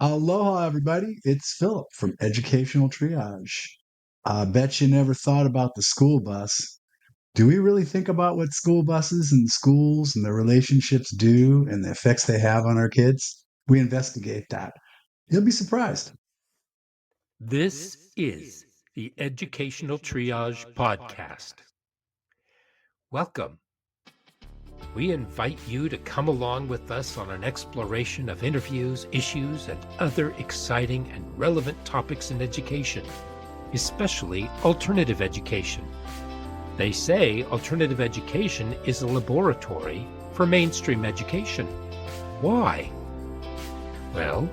Aloha, everybody. It's Philip from Educational Triage. I bet you never thought about the school bus. Do we really think about what school buses and schools and their relationships do and the effects they have on our kids? We investigate that. You'll be surprised. This is the Educational Triage Podcast. Welcome. We invite you to come along with us on an exploration of interviews, issues, and other exciting and relevant topics in education, especially alternative education. They say alternative education is a laboratory for mainstream education. Why? Well,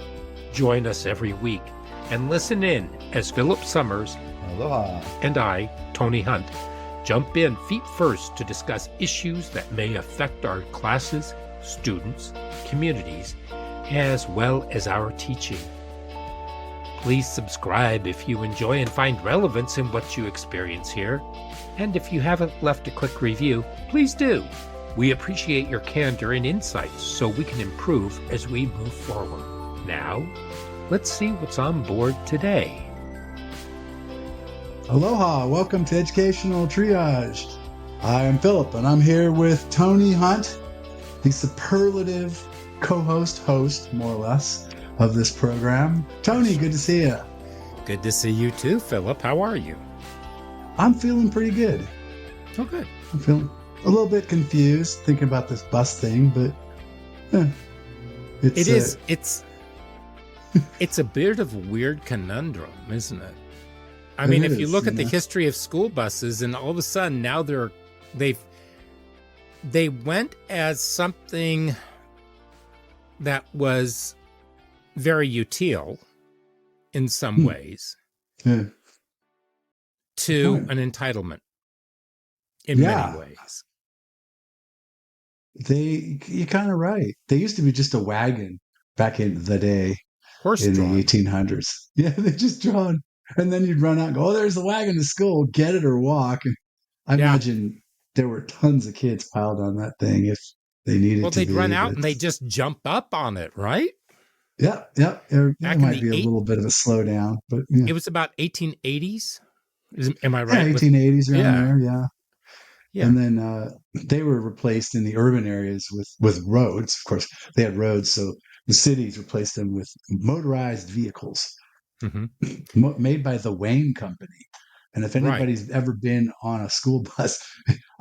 join us every week and listen in as Philip Summers Aloha. and I, Tony Hunt, jump in feet first to discuss issues that may affect our classes, students, communities, as well as our teaching. Please subscribe if you enjoy and find relevance in what you experience here. And if you haven't left a quick review, please do. We appreciate your candor and insights so we can improve as we move forward. Now, let's see what's on board today. Aloha. Welcome to Educational Triage. I am Philip, and I'm here with Tony Hunt, the superlative host, more or less, of this program. Tony, good to see you. Good to see you too, Philip. How are you? I'm feeling pretty good. Oh, good. I'm feeling a little bit confused thinking about this bus thing, but it's a bit of a weird conundrum, isn't it? I mean, if you look at the history of school buses, and all of a sudden now they went as something that was very utile in some ways to an entitlement in many ways. You're kind of right. They used to be just a wagon back in the day, Horse-drawn. The 1800s. Yeah, they just drawn. And then you'd run out and go, oh, there's the wagon to school, get it or walk. And I imagine there were tons of kids piled on that thing if they needed to. Well, they'd run out and they just jump up on it, right? Yeah. There might be a little bit of a slowdown, but it was about 1880s. Am I right? Yeah, 1880s around there, yeah. And then they were replaced in the urban areas with roads. Of course, they had roads, so the cities replaced them with motorized vehicles made by the Wayne Company. And if anybody's ever been on a school bus,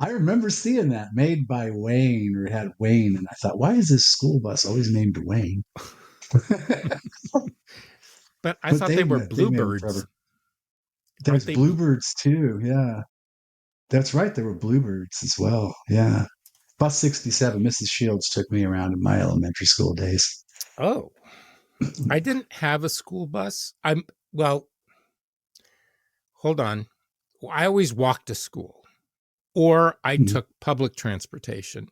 I remember seeing that made by Wayne, or it had Wayne. And I thought, why is this school bus always named Wayne? But I thought they were bluebirds. There's bluebirds too, yeah. That's right. There were bluebirds as well. Yeah. Bus 67. Mrs. Shields took me around in my elementary school days. Oh, I didn't have a school bus. Hold on. I always walked to school, or I took public transportation,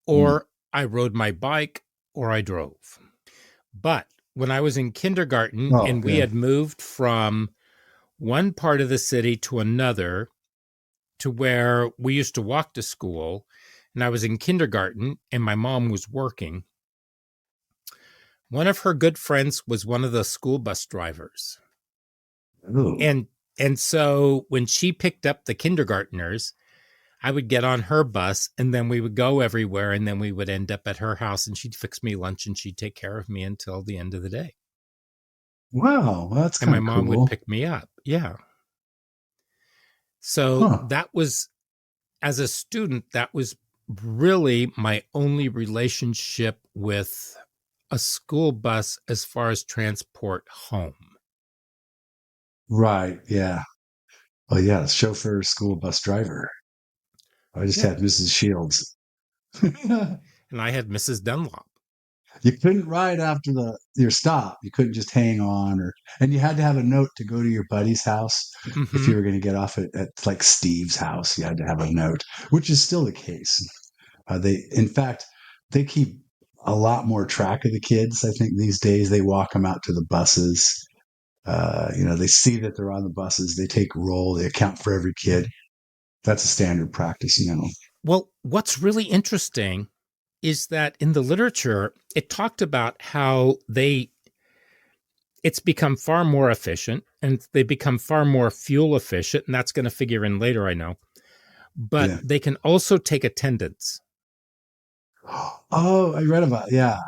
or I rode my bike, or I drove. But when I was in kindergarten we had moved from one part of the city to another, to where we used to walk to school, and I was in kindergarten and my mom was working. One of her good friends was one of the school bus drivers. Ooh. And so when she picked up the kindergartners, I would get on her bus and then we would go everywhere, and then we would end up at her house and she'd fix me lunch and she'd take care of me until the end of the day. Wow, that's kind of cool. And my mom would pick me up. Yeah. So that was, as a student, that was really my only relationship with a school bus as far as transport home. Right, yeah. Well, yeah, chauffeur, school bus driver. I just had Mrs. Shields. And I had Mrs. Dunlop. You couldn't ride after your stop. You couldn't just hang on, and you had to have a note to go to your buddy's house. If you were going to get off at like Steve's house, you had to have a note, which is still the case. In fact, they keep a lot more track of the kids. I think these days they walk them out to the buses. They see that they're on the buses. They take roll. They account for every kid. That's a standard practice, Well, what's really interesting is that in the literature, it talked about how they it's become far more efficient, and they become far more fuel efficient, and that's going to figure in later, I know. But Yeah. they can also take attendance. Oh, I read about yeah.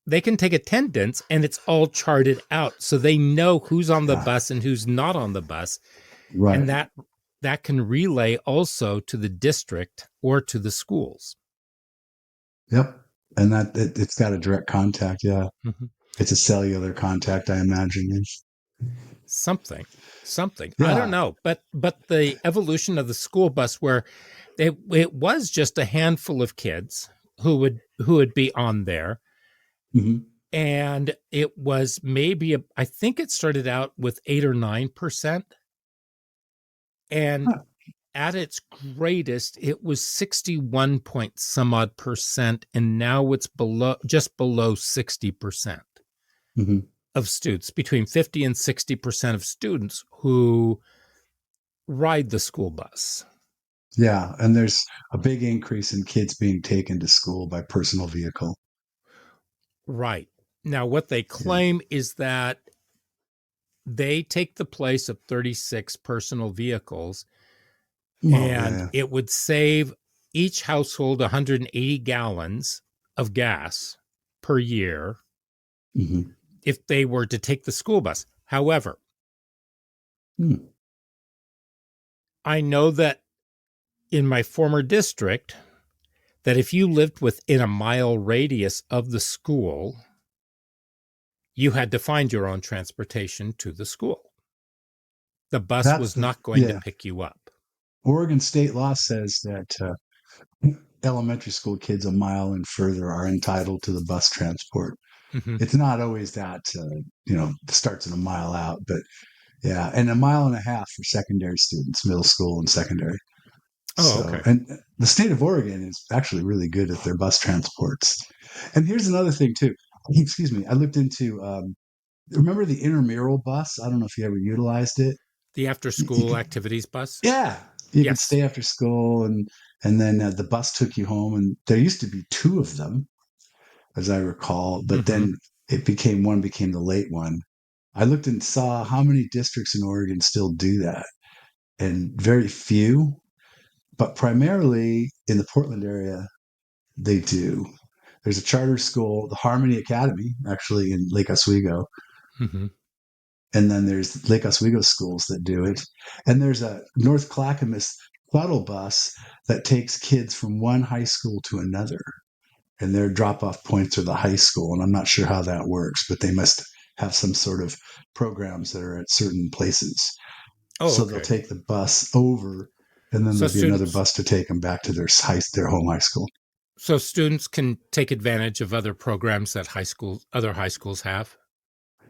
They can take attendance, and it's all charted out, so they know who's on the Yeah. bus and who's not on the bus, and Right. that can relay also to the district or to the schools. Yep. And it's got a direct contact. Yeah. Mhm. It's a cellular contact, I imagine. something something I don't Yeah. know, but the evolution of the school bus, where it was just a handful of kids who would be on there, Hmm. and it was maybe I think it started out with 8 or 9%, and Huh. at its greatest it was 61 point some odd percent, and now it's just below 60% Hmm. of students, between 50 and 60% of students who ride the school bus. Yeah. And there's a big increase in kids being taken to school by personal vehicle. Right. Now, what they Yeah. claim is that they take the place of 36 personal vehicles, Oh, and yeah. it would save each household 180 gallons of gas per year Hmm. if they were to take the school bus. However, Hmm. I know that in my former district, that if you lived within a mile radius of the school, you had to find your own transportation to the school. The bus That's was the, not going to yeah. pick you up. Oregon state law says that elementary school kids a mile and further are entitled to the bus transport. Mhm. It's not always that, starts at a mile out, but yeah, and a mile and a half for secondary students, middle school and secondary. Oh, So, okay. and the state of Oregon is actually really good at their bus transports. And here's another thing too. Excuse me. I looked into, remember the intramural bus? I don't know if you ever utilized it. The after You school could, activities bus? yeah, you could Yes. stay after school and then the bus took you home. And there used to be two of them, as I recall, but Hmm. then one became the late one. I looked and saw how many districts in Oregon still do that, and very few, but primarily in the Portland area, they do. There's a charter school, the Harmony Academy, actually in Lake Oswego, Hmm. and then there's Lake Oswego schools that do it, and there's a North Clackamas shuttle bus that takes kids from one high school to another, and their drop-off points are the high school, and I'm not sure how that works, but they must have some sort of programs that are at certain places. Oh, So they'll okay. take the bus over, and then So there'll be another students bus to take them back to their home high school. so students can take advantage of other programs that other high schools have,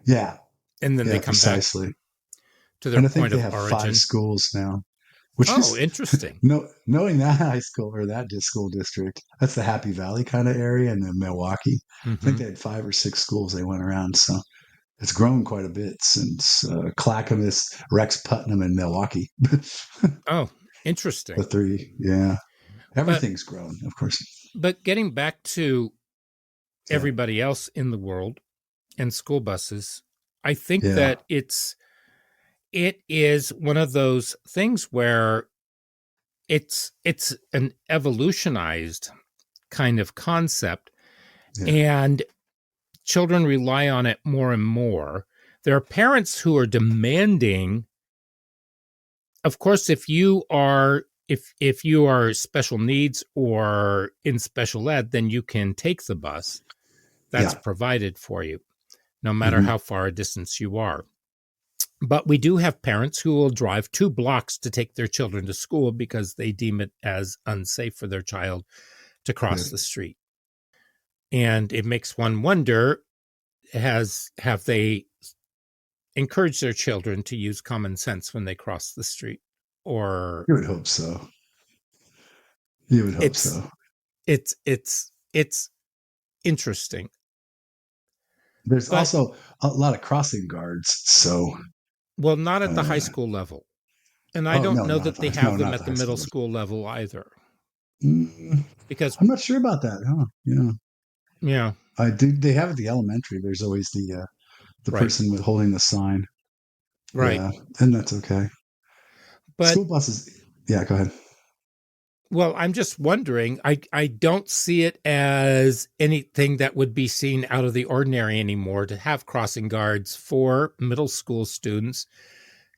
Yeah, and then they yeah, come back precisely. to their And I think point they of have five origin. schools now, which Oh, is interesting. knowing that high school or that school district. That's the Happy Valley kind of area, and then Milwaukee. I think Hmm. they had five or six schools they went around. So it's grown quite a bit since Clackamas, Rex Putnam, and Milwaukee. Oh, The interesting. three, yeah. But Everything's grown, of course. but getting back to Yeah, everybody else in the world and school buses, I think yeah, that it is one of those things where it's an evolutionized kind of concept, yeah, and children rely on it more and more. There are parents who are demanding, of course, if you are special needs or in special ed, then you can take the bus. That's yeah. provided for you, no matter Hmm. how far a distance you are. But we do have parents who will drive 2 blocks to take their children to school because they deem it as unsafe for their child to cross the Good. street. And it makes one wonder, have they encouraged their children to use common sense when they cross the street? Or You would hope so. You would hope it's so. it's interesting. There's But also a lot of crossing guards. So, well, not at the high uh, school level. And I oh don't no, know not that they no, have them not at the the high middle school. school level either. Mm, Because I'm not sure about that. Huh? Yeah, yeah. I do. They have at the elementary. There's always the Right. person with holding the sign. Right. Yeah, and that's okay. But, School buses. Yeah, go ahead. well, I'm just wondering, I don't see it as anything that would be seen out of the ordinary anymore to have crossing guards for middle school students,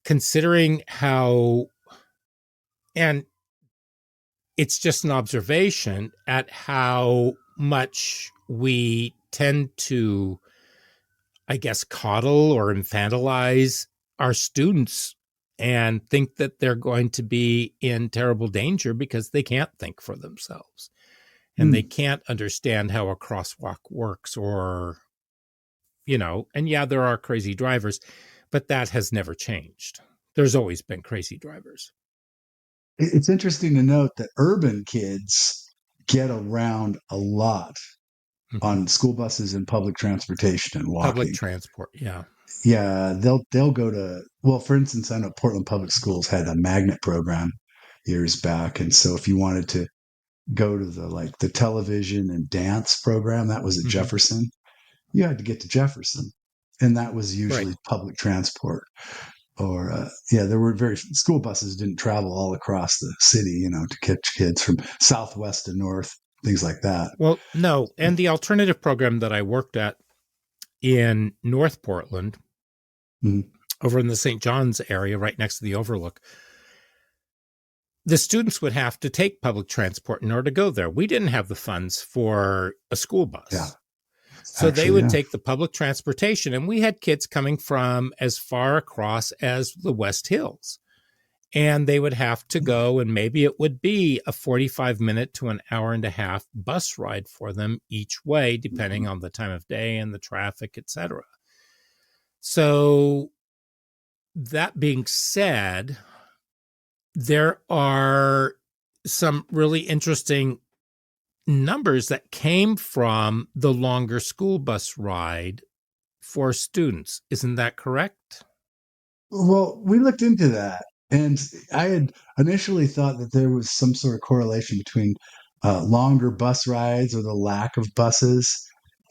considering how, and it's just an observation at how much we tend to, I guess, coddle or infantilize our students and think that they're going to be in terrible danger because they can't think for themselves and they Hmm. can't understand how a crosswalk works, or, and yeah, there are crazy drivers, but that has never changed. There's always been crazy drivers. It's interesting to note that urban kids get around a lot Mhm. on school buses and public transportation and Public walking. transport, yeah. Yeah, they'll go to, well, for instance, I know Portland Public Schools had a magnet program years back, and so if you wanted to go to the television and dance program that was at Hmm. Jefferson, you had to get to Jefferson, and that was Right. usually public transport. Or yeah, there were very school buses didn't travel all across the city, to catch kids from southwest to north, things like that. Well, no, and the alternative program that I worked at in North Portland, Mhm. over in the St. John's area, right next to the Overlook, the students would have to take public transport in order to go there. We didn't have the funds for a school Yeah, bus. So they actually, would yeah. take the public transportation, and we had kids coming from as far across as the West Hills. And they would have to go, and maybe it would be a 45-minute to an hour and a half bus ride for them each way, depending on the time of day and the traffic, etc. So, that being said, there are some really interesting numbers that came from the longer school bus ride for students. Isn't that correct? Well, we looked into that, and I had initially thought that there was some sort of correlation between longer bus rides or the lack of buses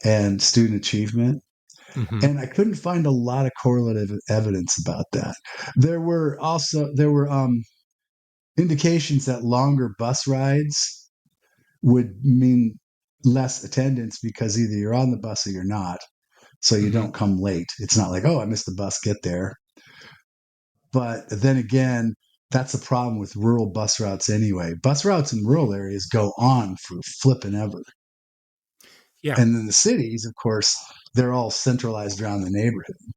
and student achievement. Mm-hmm. And I couldn't find a lot of correlative evidence about that. There were indications that longer bus rides would mean less attendance because either you're on the bus or you're not. So you Mm-hmm. don't come late. It's not like, oh, I missed the bus, get there. But then again, that's a problem with rural bus routes anyway. Bus routes in rural areas go on for flipping ever. Yeah, And in the cities, of course, they're all centralized around the neighborhood. right.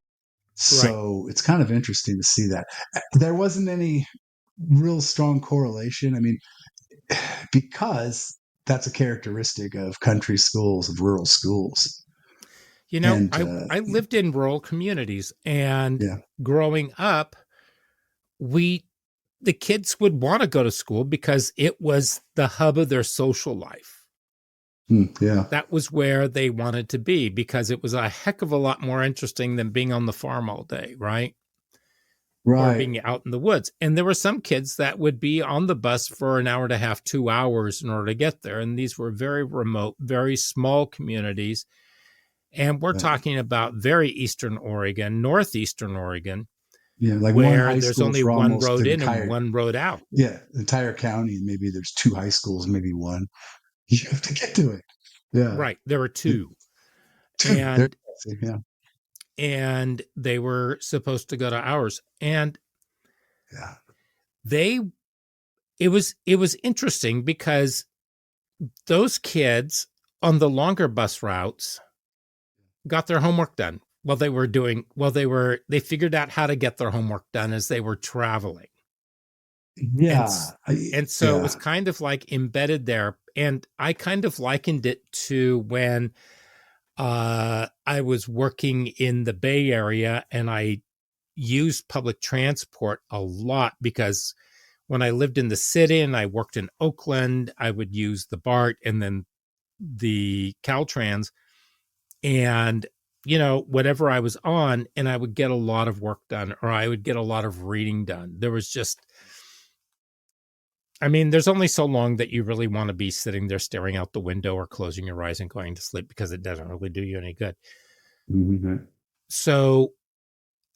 So it's kind of interesting to see that. There wasn't any real strong correlation. I mean, because that's a characteristic of country schools, of rural schools. And I lived in rural communities, and yeah, growing up, we the kids would want to go to school because it was the hub of their social life. yeah, That was where they wanted to be because it was a heck of a lot more interesting than being on the farm all day, right? Or right. being out in the woods. And there were some kids that would be on the bus for an hour and a half, 2 hours in order to get there. And these were very remote, very small communities. And we're Right. talking about very eastern Oregon, northeastern Oregon, Yeah, like one where high there's school only for one almost road the in and entire, one road out. yeah, the entire county. Maybe there's two high schools, maybe one. You have to get to it. Yeah, Right. There were it, two. two. There, And yeah, they were supposed to go to ours. And yeah. they it was interesting because those kids on the longer bus routes got their homework done they figured out how to get their homework done as they were traveling. And Yeah, and so it was yeah. kind of like embedded there. And I kind of likened it to when I was working in the Bay Area and I used public transport a lot because when I lived in the city and I worked in Oakland, I would use the BART and then the Caltrans, and whatever I was on, and I would get a lot of work done, or I would get a lot of reading done. There was just, I mean, there's only so long that you really want to be sitting there staring out the window or closing your eyes and going to sleep because it doesn't really do you any good. Mhm. So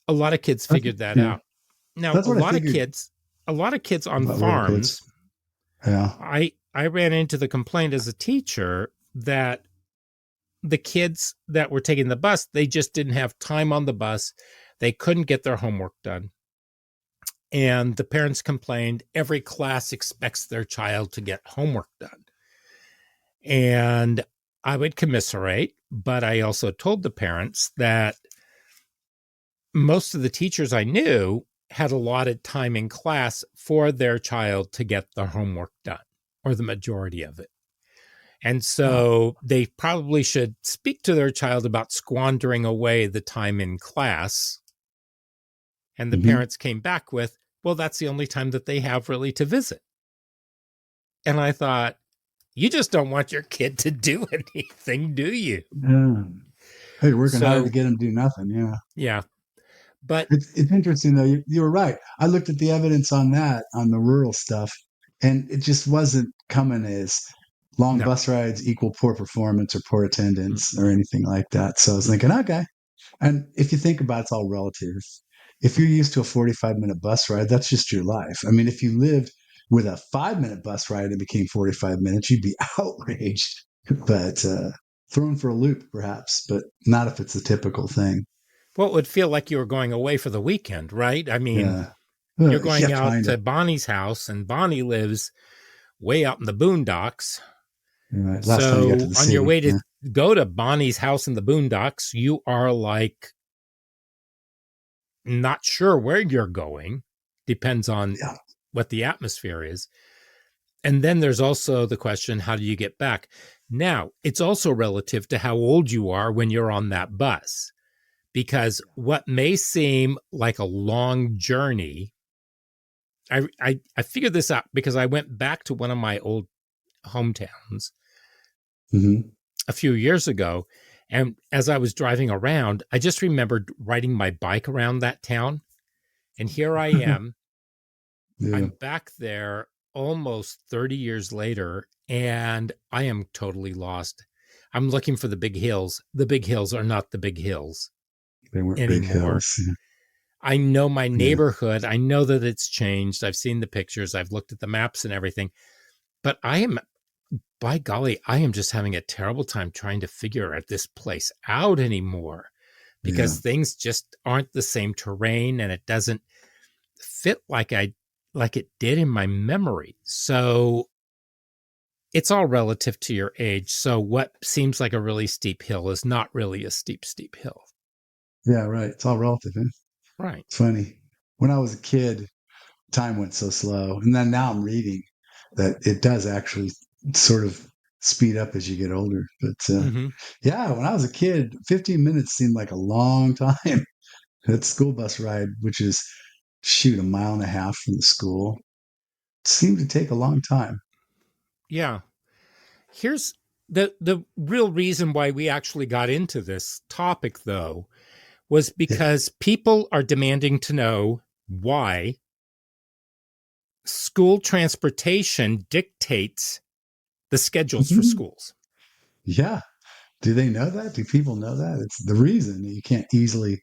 a lot of kids That's, figured that yeah, out. Now, that's what I figured a lot of kids on about little kids. farms, Yeah. I ran into the complaint as a teacher that the kids that were taking the bus, they just didn't have time on the bus. They couldn't get their homework done. And the parents complained every class expects their child to get homework done. And I would commiserate, but I also told the parents that most of the teachers I knew had allotted time in class for their child to get their homework done, or the majority of it. And Oh. so they probably should speak to their child about squandering away the time in class. And the Mm-hmm. parents came back with, well, that's the only time that they have really to visit. And I thought, you just don't want your kid to do anything, do you? Yeah. Hey, you're working hard to So, get them to do nothing. Yeah. yeah. But It's interesting though. You were right. I looked at the evidence on that on the rural stuff, and it just wasn't coming as long no. bus rides equal poor performance or poor attendance or anything like that. So I was thinking, Mm-mm. okay. And if you think about it, it's all relative. If you're used to a 45-minute bus ride, that's just your life. I mean, if you lived with a 5-minute bus ride and became 45 minutes, you'd be outraged, but thrown for a loop, perhaps, but not if it's a typical thing. Well, it would feel like you were going away for the weekend, right? I mean, Yeah. you're going Yeah, out kind of. to Bonnie's house, and Bonnie lives way out in the boondocks. Right. Last time you got to So, the on your city. way to Yeah. go to Bonnie's house in the boondocks, you are like not sure where you're going. Depends on Yeah. what the atmosphere is. And then there's also the question, how do you get back? Now, it's also relative to how old you are when you're on that bus, because what may seem like a long journey, I figured this out because I went back to one of my old hometowns Mm-hmm. a few years ago. And as I was driving around, I just remembered riding my bike around that town. And here I am. Yeah. I'm back there almost 30 years later, and I am totally lost. I'm looking for the big hills. The big hills are not the big hills They weren't big anymore. hills. I know my Yeah. neighborhood. I know that it's changed. I've seen the pictures. I've looked at the maps and everything. But I am, by golly, I am just having a terrible time trying to figure this place out anymore Yeah. because things just aren't the same terrain and it doesn't fit like it did in my memory. So it's all relative to your age. So what seems like a really steep hill is not really a steep hill. Yeah. Right. It's all relative. Eh? Right. It's funny. When I was a kid, time went so slow. And then now I'm reading that it does actually sort of speed up as you get older. But Mm-hmm. yeah, when I was a kid, 15 minutes seemed like a long time. That school bus ride, which is shoot a mile and a half from the school, seemed to take a long time. Yeah. Here's the real reason why we actually got into this topic though was Yeah. because people are demanding to know why school transportation dictates the schedules for Mhm. schools. Yeah. Do they know that? Do people know that? It's the reason that you can't easily,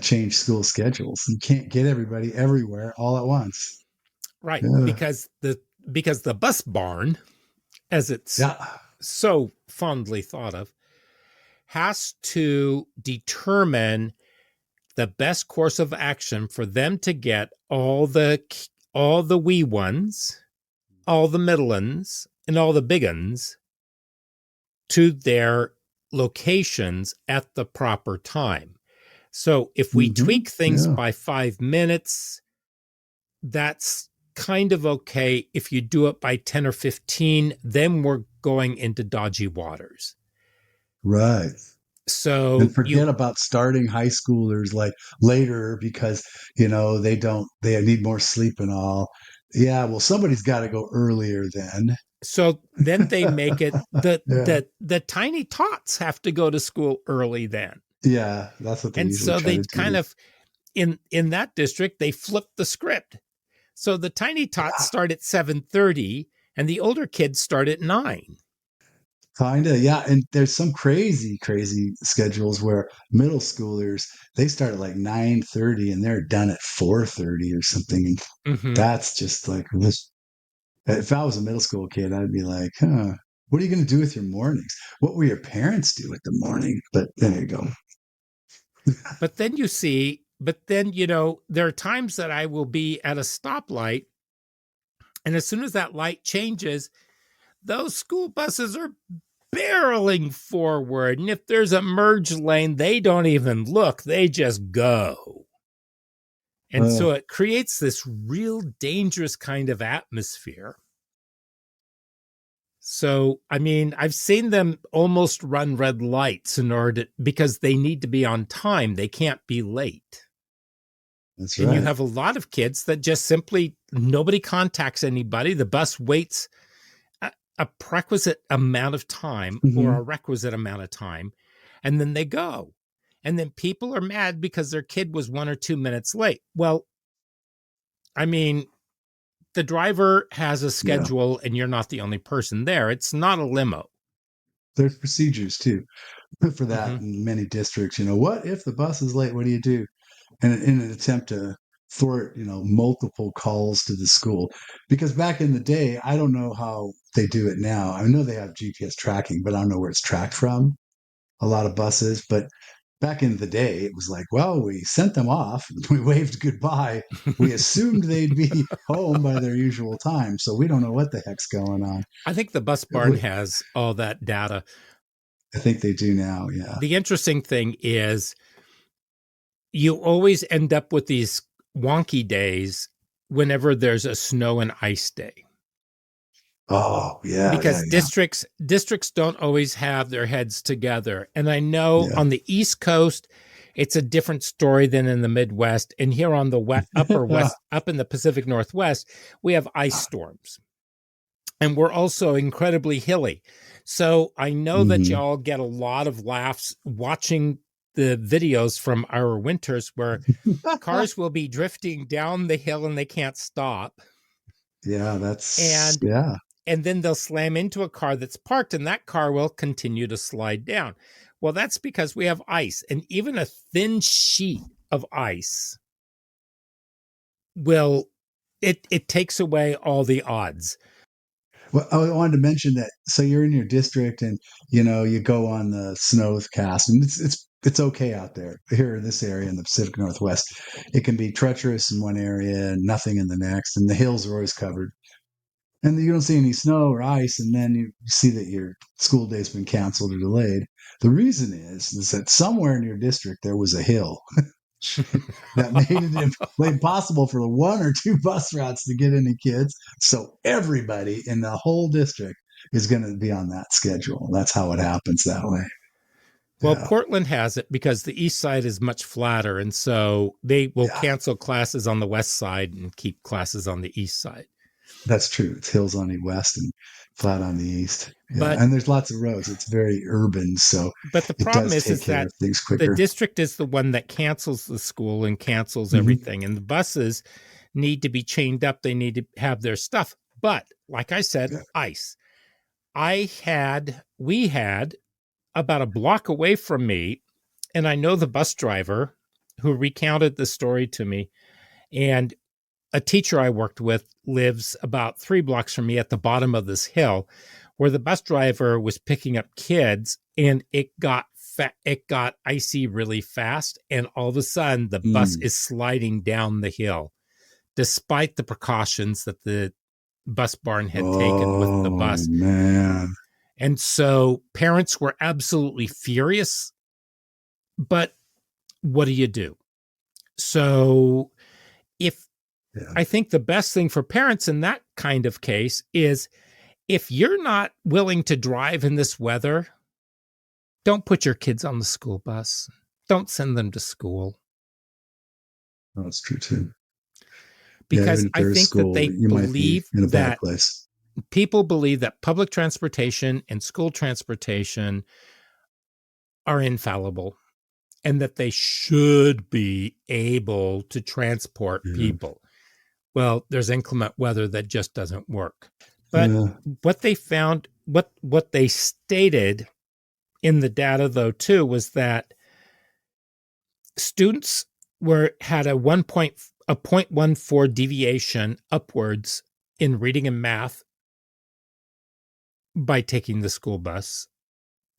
change school schedules. You can't get everybody everywhere all at once. Right. Yeah. Because the bus barn, as it's Yeah. so fondly thought of, has to determine the best course of action for them to get all the wee ones, all the middle ones, and all the big ones to their locations at the proper time. So if we Hmm. tweak things Yeah. by 5 minutes, that's kind of okay. If you do it by 10 or 15, then we're going into dodgy waters. Right. And So forget you about starting high schoolers like later because, they need more sleep and all. Yeah. Well, somebody's got to go earlier then. so then they make it Yeah. the tiny tots have to go to school early then. Yeah. That's what they And usually so try they to kind do. of in that district they flip the script. So the tiny tots Yeah. start at 7:30 and the older kids start at 9. Kinda, yeah. And there's some crazy schedules where middle schoolers they start at like 9:30 and they're done at 4:30 or something. And Hmm. that's just like this. If I was a middle school kid, I'd be like, huh, what are you going to do with your mornings? What will your parents do with the morning? But there you go. But then you see, but then, there are times that I will be at a stoplight, and as soon as that light changes, those school buses are barreling forward. And if there's a merge lane, they don't even look, they just go. And Uh, so it creates this real dangerous kind of atmosphere. So, I mean, I've seen them almost run red lights in order because they need to be on time. They can't be late. that's And you right. have a lot of kids that just simply nobody contacts anybody. The bus waits a prerequisite amount of time or Hmm. a requisite amount of time, and then they go. And then people are mad because their kid was 1 or 2 minutes late. Well, I mean, the driver has a Yeah. schedule and you're not the only person there. It's not a limo. There's procedures too for that Hmm. in many districts. What if the bus is late? What do you do? And in an attempt to thwart, multiple calls to the school. Because back in the day, I don't know how they do it now. I know they have GPS tracking, but I don't know where it's tracked from. A lot of buses, but back in the day, it was like, well, we sent them off, we waved goodbye, we assumed they'd be home by their usual time, so we don't know what the heck's going on. I think the bus barn has all that data. I think they do now, yeah. The interesting thing is you always end up with these wonky days whenever there's a snow and ice day, Oh, yeah, yeah, because yeah, districts don't always have their heads together. And I know yeah. on the East Coast it's a different story than in the Midwest, and here on the upper west, up in the Pacific Northwest, we have ice storms, and we're also incredibly hilly. So I know that Hmm. y'all get a lot of laughs watching the videos from our winters where cars will be drifting down the hill and they can't stop, Yeah, that's, and yeah. and then they'll slam into a car that's parked and that car will continue to slide down. Well, that's because we have ice, and even a thin sheet of ice will it takes away all the odds. Well, I wanted to mention that. So you're in your district, and you go on the snowcast, and it's okay out there. Here in this area in the Pacific Northwest, it can be treacherous in one area and nothing in the next, and the hills are always covered, and you don't see any snow or ice, and then you see that your school day's been canceled or delayed. The reason is that somewhere in your district there was a hill that made it impossible for one or two bus routes to get any kids. So everybody in the whole district is going to be on that schedule. That's how it happens that way. Well, Yeah. Portland has it because the east side is much flatter, and so they will Yeah. cancel classes on the west side and keep classes on the east side. That's true. It's hills on the west and flat on the east. Yeah. But And there's lots of roads. It's very urban. So but the it problem does is take is care that of things the quicker. district is the one that cancels the school and cancels Hmm. everything, and the buses need to be chained up. They need to have their stuff. But like I said, Yeah. ice. We had about a block away from me, and I know the bus driver who recounted the story to me. And a teacher I worked with lives about 3 blocks from me at the bottom of this hill where the bus driver was picking up kids, and it got icy really fast, and all of a sudden the bus Mm. is sliding down the hill despite the precautions that the bus barn had taken with the Oh, bus. man. And so parents were absolutely furious, but what do you do? So if Yeah. I think the best thing for parents in that kind of case is if you're not willing to drive in this weather, don't put your kids on the school bus. Don't send them to school, That's true too. Yeah. because Even if I there is think that school, they you might be believe in a bad that place. people believe that public transportation and school transportation are infallible and that they should be able to transport Yeah. people. Well, there's inclement weather that just doesn't work. But Yeah. what they found what they stated in the data, though, too, was that students had a 0.14 deviation upwards in reading and math by taking the school bus.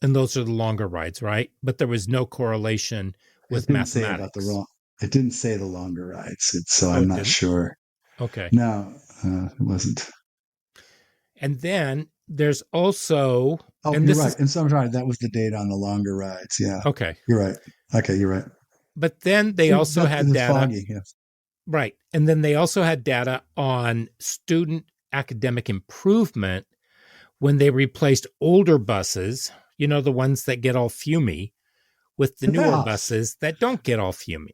And those are the longer rides, right? But there was no correlation It with didn't say about the mathematics. It didn't say the longer rides, so Oh, I'm it not didn't? sure. Okay. No, it wasn't. And then there's also, Oh, and you're this right. is And so I'm sorry, that was the data on the longer rides. Yeah, okay. you're right. Okay, you're right. But then they also That had is data, foggy. Yeah. right. And then they also had data on student academic improvement when they replaced older buses, the ones that get all fumy, with the newer Yeah, buses that don't get all fumy.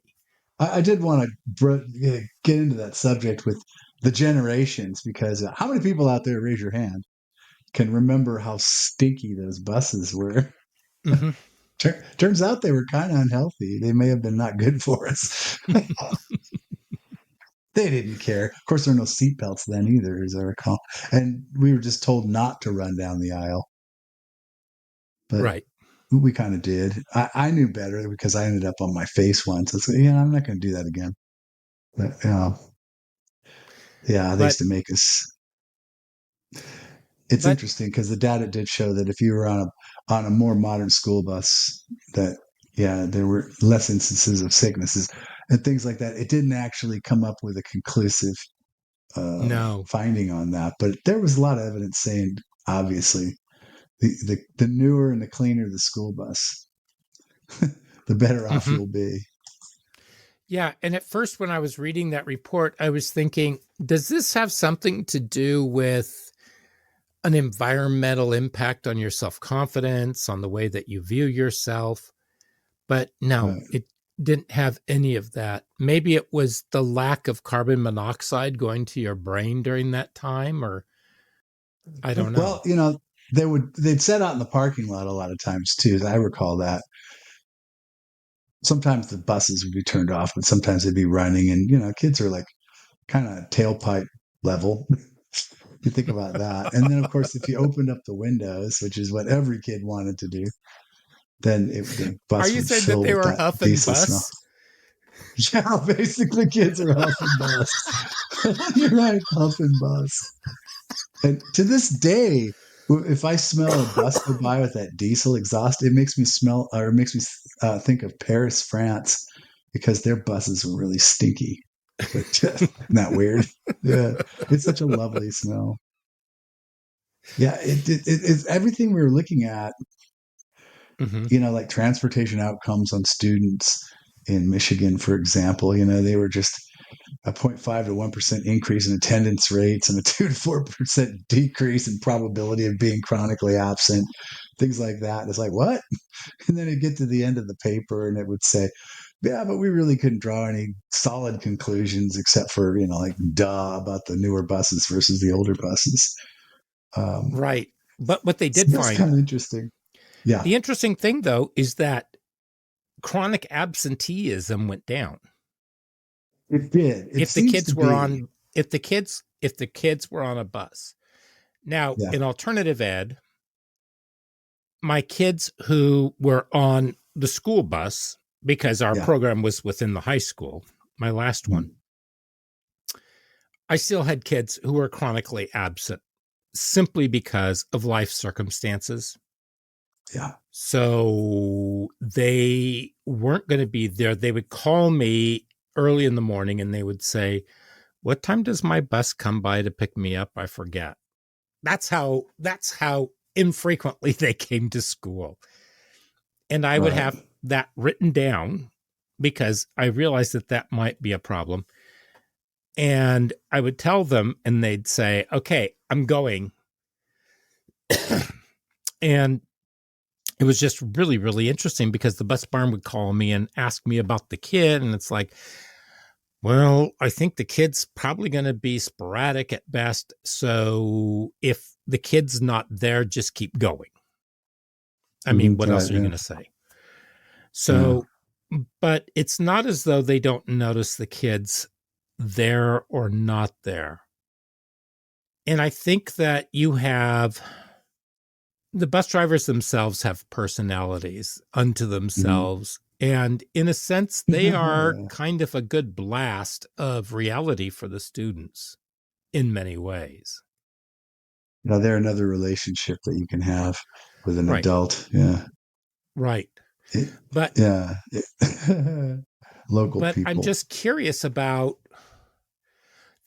I did want to get into that subject with the generations because how many people out there, raise your hand, can remember how stinky those buses were? Mm-hmm. Turns out they were kind of unhealthy. They may have been not good for us. They didn't care. Of course, there were no seatbelts then either, as I recall. And we were just told not to run down the aisle, but Right. we kind of did. I knew better because I ended up on my face once. I said, yeah, I'm not going to do that again. But yeah, they used But to make us. It's but interesting because the data did show that if you were on a more modern school bus, that yeah, there were less instances of sicknesses and things like that. It didn't actually come up with a conclusive no. finding on that, but there was a lot of evidence saying obviously the newer and the cleaner the school bus, the better off Mm-hmm. you'll be. Yeah. And at first, when I was reading that report, I was thinking, does this have something to do with an environmental impact on your self confidence, on the way that you view yourself? But no, Right. it didn't have any of that. Maybe it was the lack of carbon monoxide going to your brain during that time, or I don't know. Well, they'd set out in the parking lot a lot of times too. As I recall that sometimes the buses would be turned off, but sometimes they'd be running, and kids are like kind of tailpipe level. You think about that, and then of course, if you opened up the windows, which is what every kid wanted to do, then the Are bus you would saying that fill they with were that huff and diesel smell. bus? Yeah, basically, kids are huff and bus. You're right, huff and bus. And to this day, if I smell a bus go by with that diesel exhaust, it makes me smell or it makes me think of Paris, France, because their buses were really stinky. But isn't that weird? Yeah, it's such a lovely smell. Yeah, it's everything we were looking at. Mm-hmm. Like transportation outcomes on students in Michigan, for example. They were just a 0.5 to 1% increase in attendance rates and a 2 to 4% decrease in probability of being chronically absent, things like that. It's like, what? And then it get to the end of the paper and it would say, yeah, but we really couldn't draw any solid conclusions except for, like, duh, about the newer buses versus the older buses. Right. But what they So did that's find, kind of interesting. Yeah, the interesting thing though, is that chronic absenteeism went down. it did. It If the seems to kids were be. on if the kids were on a bus. Now, Yeah, in alternative ed, my kids who were on the school bus, because our yeah. program was within the high school, my last one, Mm, I still had kids who were chronically absent simply because of life circumstances. yeah. So they weren't going to be there. They would call me early in the morning and they would say, "What time does my bus come by to pick me up? I forget." That's how infrequently they came to school. And I would Right. have that written down because I realized that that might be a problem. And I would tell them, and they'd say, "Okay, I'm going." And it was just really, really interesting because the bus barn would call me and ask me about the kid. And it's like, well, I think the kid's probably going to be sporadic at best. So if the kid's not there, just keep going. I mean, what else Right. are you Yeah. going to say? Yeah. So, but it's not as though they don't notice the kids there or not there. And I think that you have the bus drivers themselves have personalities unto Mhm. themselves. And in a sense, they are kind of a good blast of reality for the students in many ways. They're another relationship that you can have with an Right. adult. Yeah. Right. It, But yeah. Local but I'm people. just curious about,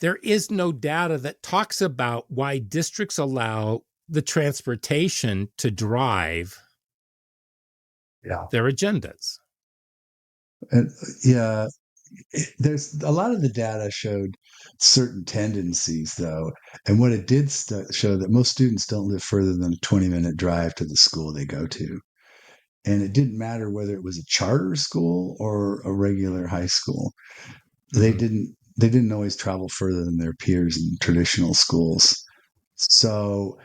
there is no data that talks about why districts allow the transportation to drive Yeah. their agendas. And yeah, there's a lot of the data showed certain tendencies, though. And what it did show that most students don't live further than a 20-minute drive to the school they go to. And it didn't matter whether it was a charter school or a regular high school. They Mm-hmm. didn't always travel further than their peers in traditional schools. So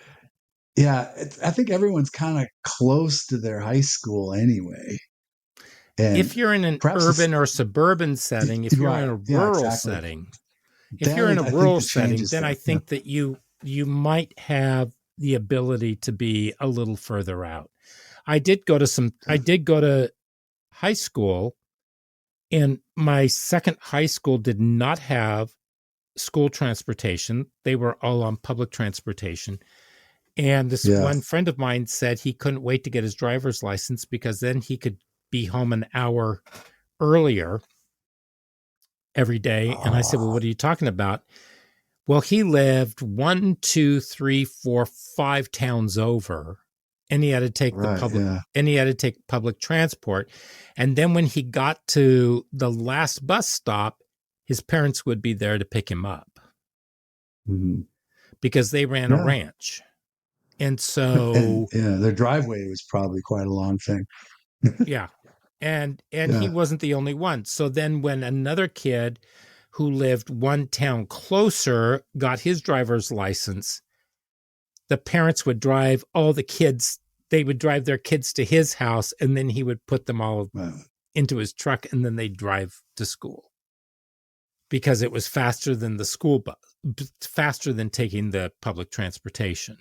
yeah, I think everyone's kind of close to their high school anyway. If And you're in an perhaps urban or suburban setting, if you're in right. a Yeah, rural exactly. setting, if you're Then in a I think rural the setting, changes then I there. Yeah. think that you might have the ability to be a little further out. I did go to high school, and my second high school did not have school transportation. They were all on public transportation. And this Yeah. one friend of mine said he couldn't wait to get his driver's license because then he could be home an hour earlier every day. And I said, well, Ah, what are you talking about? Well, he lived 1, 2, 3, 4, 5 towns over, and he had to take right. Yeah. public transport. And then when he got to the last bus stop, his parents would be there to pick him up Mhm. because they ran a Yeah. ranch. And And so, yeah, their driveway was probably quite a long thing. yeah. And he Yeah. wasn't the only one. So then when another kid who lived one town closer got his driver's license, the parents would drive all the kids, they would drive their kids to his house, and then he would put them all Well, into his truck, and then they'd drive to school because it was faster than the school bus, faster than taking the public transportation.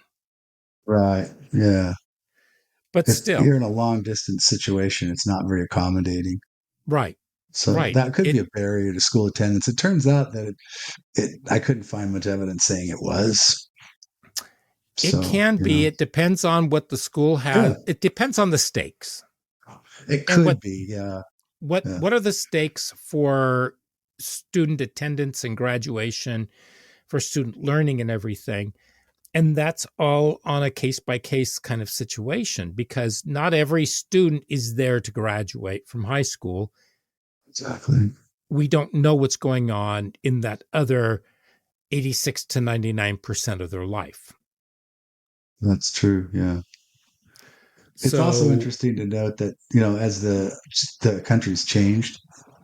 right. Yeah. But If still, you're in a long distance situation, it's not very accommodating. right, So right. that could be It a barrier to school attendance. It turns out that I couldn't find much evidence saying it was. it So, can be. It depends on what the school has. good. It depends on the stakes It and could be. Yeah. Yeah. what are the stakes for student attendance and graduation, for student learning and everything. And that's all on a case by case kind of situation because not every student is there to graduate from high school. Exactly. We don't know what's going on in that other 86 to 99% of their life. That's true. Yeah. It's also So, interesting to note that, as the country's changed,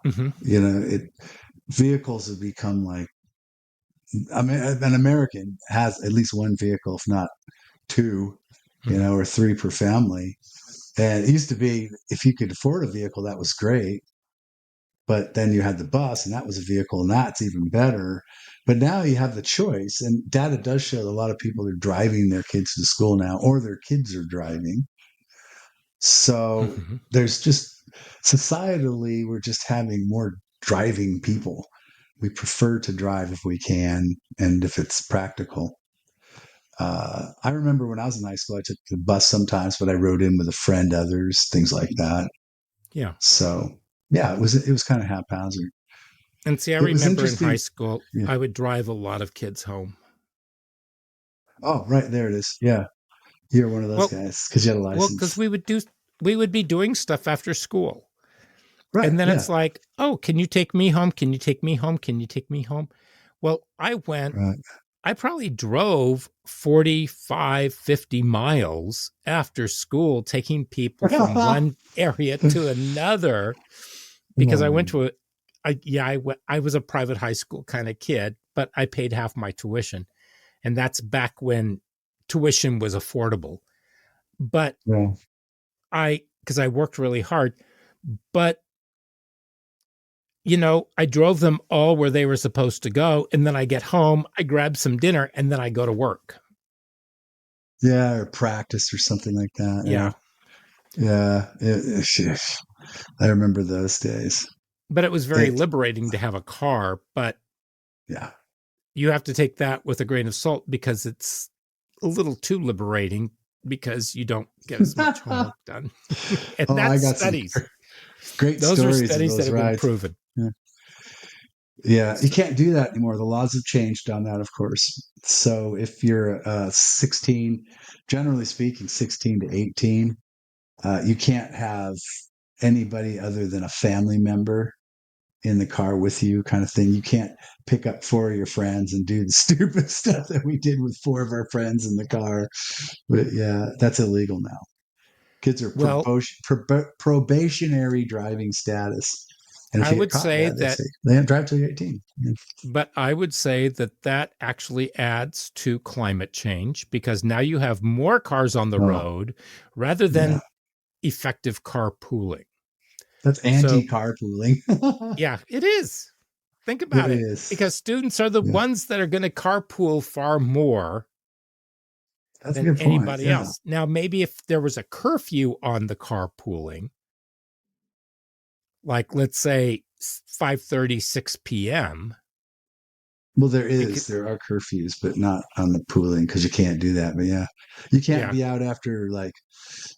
mhm, it vehicles have become like, I mean, an American has at least one vehicle, if not two, mhm, or three per family. And it used to be if you could afford a vehicle, that was great. But then you had the bus, and that was a vehicle, and that's even better. But now you have the choice, and data does show that a lot of people are driving their kids to school now, or their kids are driving. So mhm. there's just societally, we're just having more driving people. We prefer to drive if we can and if it's practical. I remember when I was in high school, I took the bus sometimes, but I rode in with a friend, others, things like that. Yeah. So yeah, it was kind of haphazard. And see, I It was remember in high interesting. school, Yeah. I would drive a lot of kids home. Oh, right there it is. Yeah, you're one of those Well, guys because you had a because license. we would be doing stuff after school. Right. And then Yeah. it's like, oh, can you take me home? Can you take me home? Can you take me home? Well, Right. I probably drove 45, 50 miles after school, taking people from one area to another because I went Um, to I was a private high school kind of kid, but I paid half my tuition. And that's back when tuition was affordable. But yeah. because I worked really hard, but I drove them all where they were supposed to go. And then I get home, I grab some dinner, and then I go to work. Yeah, or practice or something like that. Yeah. I remember those days. But it was very It, liberating to have a car, but yeah. you have to take that with a grain of salt because it's a little too liberating because you don't get as much homework done. And Oh, I that's got some studies. great Those are stories of studies that those have been rides. proven. Yeah. Yeah, you So, can't do that anymore. The laws have changed on that, of course. So if you're 16, generally speaking, 16 to 18, you can't have anybody other than a family member in the car with you, kind of thing. You can't pick up four of your friends and do the stupid stuff that we did with four of our friends in the car. But yeah, that's illegal now. Kids are well, probationary driving status. And if I you get would caught, say yeah, they that, say they don't drive till you're 18. but I would say that that actually adds to climate change because now you have more cars on the Oh, road rather yeah. than effective carpooling. That's So, anti-carpooling. yeah, it is. Think It about it is. because students are the Yeah. ones that are going to carpool far more That's a than good point. anybody Yeah. else. Now, maybe if there was a curfew on the carpooling, like let's say 5:30, 6 p.m., Well, there it could, is. There are curfews, but not on the pooling because you can't do that. But yeah, you can't yeah. be out after like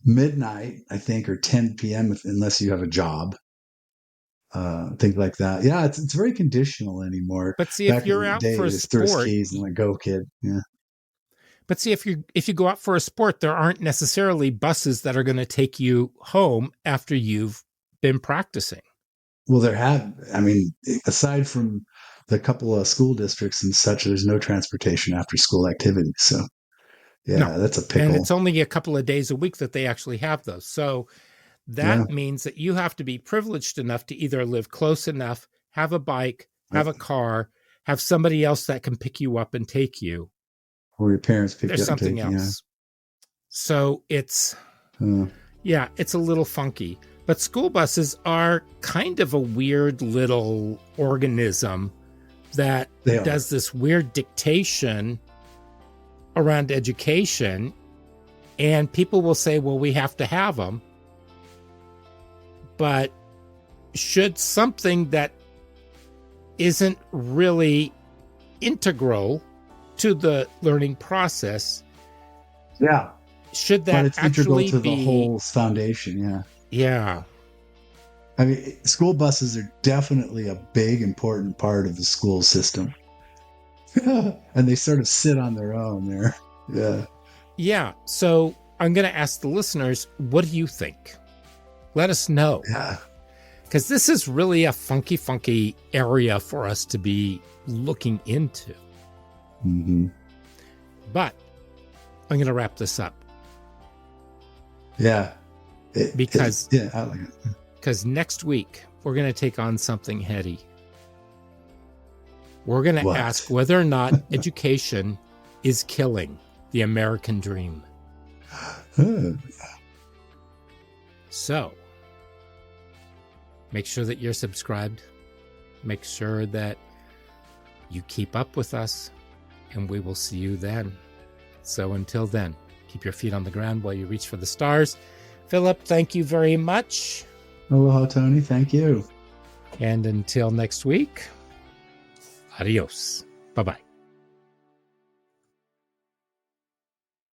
midnight, I think, or 10 p.m. Unless you have a job. Things like that. Yeah, it's very conditional anymore. But see, if Back in you're the out day, for a you just throw his sport, keys and like, go, kid. Yeah. but see if you go out for a sport, there aren't necessarily buses that are going to take you home after you've been practicing. Well, there have. I mean, aside from the couple of school districts and such, there's no transportation after school activities. So No. yeah, that's a And pickle. it's only a couple of days a week that they actually have those. So Yeah. that means that you have to be privileged enough to either live close enough, have a bike, Right. have a car, have somebody else that can pick you up and take you. Or your parents pick There's you up and something take you. Yeah. else. So it's, Uh, yeah, it's a little funky. But school buses are kind of a weird little organism that they are. does this weird dictation around education. And people will say, well, we have to have them. But should something that isn't really integral to the learning process, Yeah. should But that it's integral actually to the be, whole foundation. Yeah. yeah, I mean, school buses are definitely a big, important part of the school system. And they sort of sit on their own there. Yeah. yeah. So I'm going to ask the listeners, what do you think? Let us know. Yeah. Because this is really a funky area for us to be looking into. Mm-hmm. But I'm going to wrap this up. Yeah. Because yeah, I like it. because next week we're going to take on something heady. We're going to What? ask whether or not education is killing the American dream. So make sure that you're subscribed. Make sure that you keep up with us, and we will see you then. So until then, keep your feet on the ground while you reach for the stars. Philip, thank you very much. Aloha, Tony. Thank you. And until next week, adios. Bye-bye.